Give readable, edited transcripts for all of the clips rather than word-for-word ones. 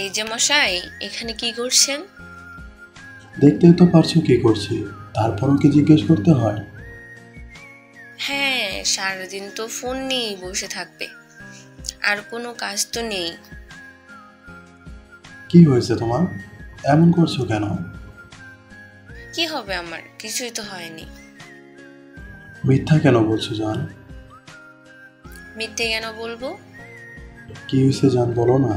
এই যে মশাই, এখানে কি করছেন? দেখতেই তো পারছো কি করছি, তারপরও কি জিজ্ঞেস করতে হয়? হ্যাঁ, সারাদিন তো ফোন নিয়েই বসে থাকবে, আর কোনো কাজ তো নেই। কি হয়েছে তোমার? এমন করছো কেন? কি হবে আমার? কিছুই তো হয়নি। মিথ্যা কেন বলছো জান? মিথ্যে কেন বলবো? কি হয়েছে জান, বলো না।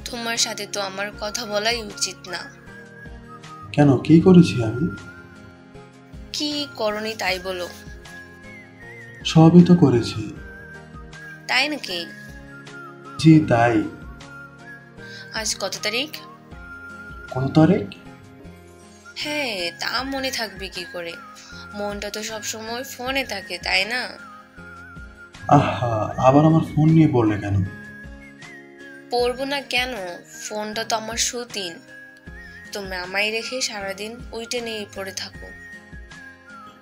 তোমার সাথে তো আমার কথা বলাই উচিত না। কেন, কি করেছি আমি? কি করনি তাই বলো। সবই তো করেছি। তাই নাকি? জি তাই। আজ কত তারিখ? কোন তারিখ? হ্যাঁ, তা মনে থাকবে কি করে? মনটা তো সব সময় ফোনে থাকে, তাই না? আহা, আবার আমার ফোন নিয়ে পড়লে কেন? পড়বো না কেন? ফোনটা তো আমার সতীন। তুমি আমায় রেখে সারাদিন ওইটা নিয়েই পড়ে থাকো।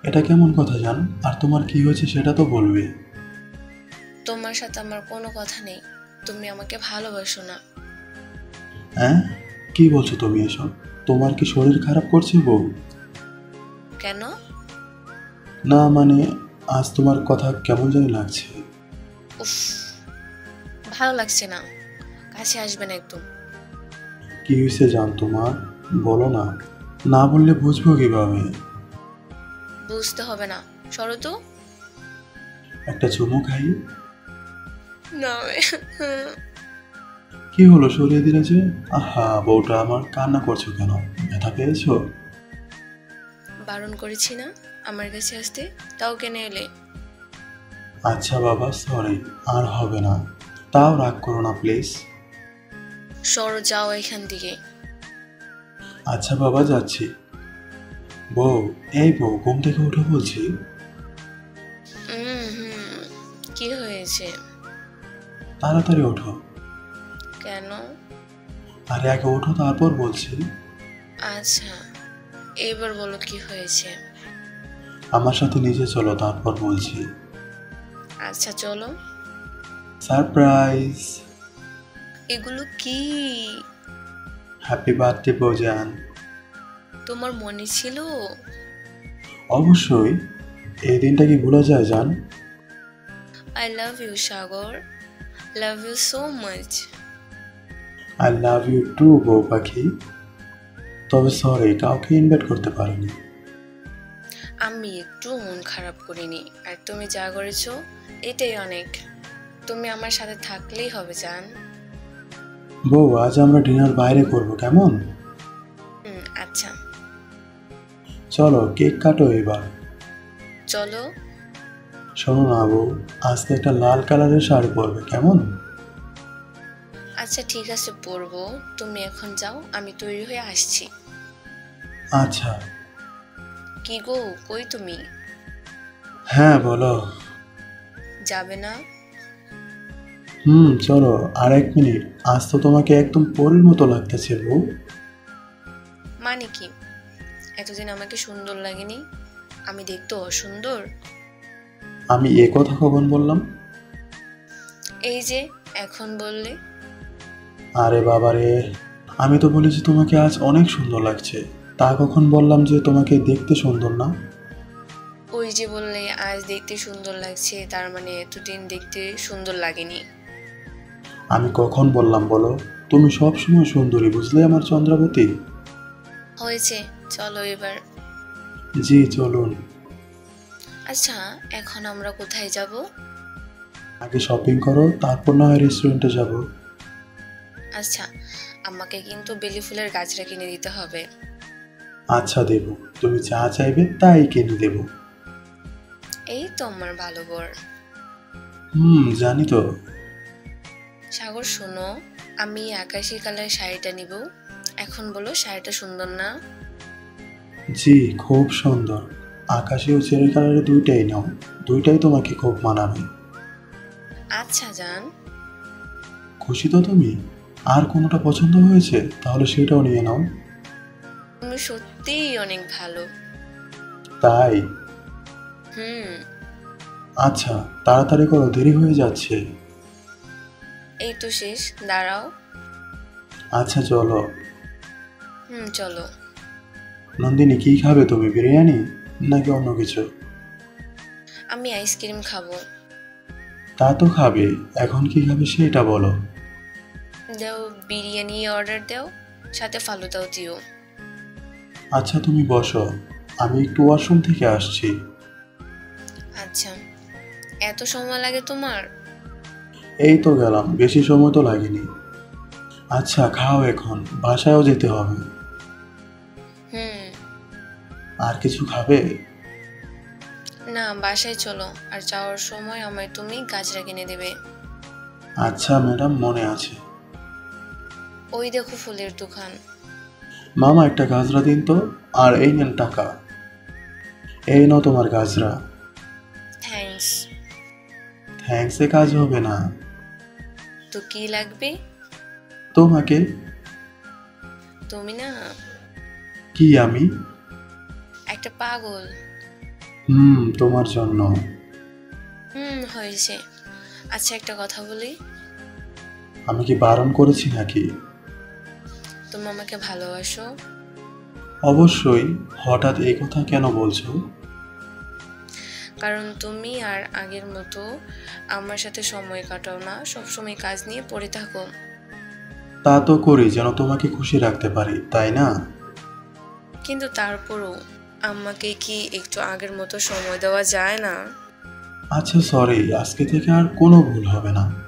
এটা কেমন কথা জান? আর তোমার কি হয়েছে সেটা তো বলবে। তোমার সাথে আমার কোনো কথা নেই। তুমি আমাকে ভালোবাসো না। হ্যাঁ, কি বলছো তুমি এসব? তোমার কি শরীর খারাপ করছে বউ? কেন? না মানে, আজ তোমার কথা কেমন জানি লাগছে। উফ, ভালো লাগছে না। কাছে আসবে না একদম। কি হয়েছে জান তোমার? বলো না। না বললে বুঝবো কিভাবে? বুঝতে হবে না। সরো তো। একটা চুমু খাই। না। কি হলো, সরিয়ে দিলে যে? আহা, বউটা আমার কান্না করছো কেন? ব্যথা পেয়েছো? বারণ করেছি না আমার কাছে আসতে, তাও কেন এলে? আচ্ছা বাবা, সরি। আর হবে না। তাও রাগ করো না প্লিজ। সরো, যাও এখান থেকে। আচ্ছা বাবা, যাচ্ছি। বউ, এই বউ, ঘুম থেকে উঠে বলছি। হুম, কি হয়েছে? তাড়াতাড়ি ওঠো। কেন? আরে আগে ওঠো, তারপর বলছি। আচ্ছা, এবার বলো কি হয়েছে। আমার সাথে নিচে চলো, তারপর বলছি। আচ্ছা চলো। সারপ্রাইজ। এগুলো কি? হ্যাপি বার্থডে বৌজান। তোমার মনে ছিল? অবশ্যই। এই দিনটা কি ভুলা যায় জান? I love you Sagar, love you so much. I love you too বউ পাখি। তবে সরি, কাউকে ইনভাইট করতে পারিনি। আমি একটু মন খারাপ করিনি, আর তুমি যা করেছো এটাই অনেক। তুমি আমার সাথে থাকলেই হবে জান। বউ, আজ আমরা ডিনার বাইরে করব, কেমন? আচ্ছা। চলো, কেক কাটো এবার। চলো। শোনো না বউ, আজকে একটা লাল কালারের শাড়ি পরবে, কেমন? আচ্ছা ঠিক আছে, পরবো। তুমি এখন যাও, আমি তৈরি হয়ে আসছি। আচ্ছা। কি গো, কই তুমি? হ্যাঁ বলো। যাবে না? চলো। আর 1 মিনিট। আজ তো তোমাকে একদম পরীর মতো লাগতেছে বউ। মানে কি? এতদিন আমাকে সুন্দর লাগেনি? আমি দেখতে অসুন্দর? আমি এ কথা কখন বললাম? এই যে এখন বললে। আরে বাবারে, আমি তো বলেছি তোমাকে আজ অনেক সুন্দর লাগছে। তা কখন বললাম যে তোমাকে দেখতে সুন্দর না? ওই যে বললে আজ দেখতে সুন্দর লাগছে, তার মানে এতদিন দেখতে সুন্দর লাগেনি। আমি কখন বললাম বলো? তুমি সবসময় সুন্দরী, বুঝলে আমার চন্দ্রাবতী। হয়েছে, চলো এবার। জি চলুন। আচ্ছা, এখন আমরা কোথায় যাব? আগে শপিং করো, তারপর না হয় রেস্টুরেন্টে যাব। আচ্ছা, আমাকে কিন্তু বেলি ফুলের গাছটা কিনে দিতে হবে। আচ্ছা দেব। তুমি যা চাইবে তাই কিনে দেব। এই তো আমার ভালো বর। জানি তো। সাগর শোনো, আমি আকাশি কালার শাড়িটা নিব। এখন বলো শাড়িটা সুন্দর না? জি, খুব সুন্দর। আকাশি ও চেরি কালারের দুইটাই নাও। দুইটাই তোমাকে খুব মানাবে। আচ্ছা জান। খুশি তো তুমি? আর কোনোটা পছন্দ হয়েছে? তাহলে সেটাও নিয়ে নাও। তুমি সত্যিই অনেক ভালো। তাই? হুম। আচ্ছা, তাড়াতাড়ি করো, দেরি হয়ে যাচ্ছে। এই তো শেষ, দাঁড়াও। আচ্ছা চলো। চলো। নন্দিনী, কি খাবে তুমি, বিরিয়ানি নাকি অন্য কিছু? আমি আইসক্রিম খাবো। তা তো খাবে, এখন কি খাবে সেটা বলো। দাও, বিরিয়ানি অর্ডার দাও, সাথে ফালুদাও দিও। আচ্ছা তুমি বসো, আমি একটু ওয়াশরুম থেকে আসছি। আচ্ছা, এত সময় লাগে তোমার? এই তো গেলাম, বেশি সময় তো লাগেনি। আচ্ছা খাও, এখন বাসায়ও যেতে হবে। হুম। আর কিছু খাবে? না, বাসায় চলো, আর যাওয়ার সময় আমায় তুমি গাজরা কিনে দেবে। আচ্ছা ম্যাডাম, মনে আছে। ওই দেখো ফুলের দোকান। মামা একটা গাজরা দিন তো। আর এই নেন টাকা। এই নাও তোমার গাজরা। থ্যাঙ্কস। থ্যাঙ্কসে কাজ হবে না। তো কি লাগবে? তোমাকে। তুমি না কি আমি? একটা পাগল। তোমার জন্য। হয়েছে। আচ্ছা, একটা কথা বলি। আমি কি বারণ করেছি নাকি? তুমি আমাকে ভালোবাসো? অবশ্যই। হঠাৎ এই কথা কেন বলছো? কারণ তুমি আর আগের মতো আমার সাথে সময় কাটাও না, সবসময় কাজ নিয়ে পড়ে থাকো। তা তো করি যেন তোমাকে খুশি রাখতে পারি, তাই না? কিন্তু তারপরও আমাকে কি একটু আগের মতো সময় দেওয়া যায় না? আচ্ছা সরি, আজকে থেকে আর কোনো ভুল হবে না।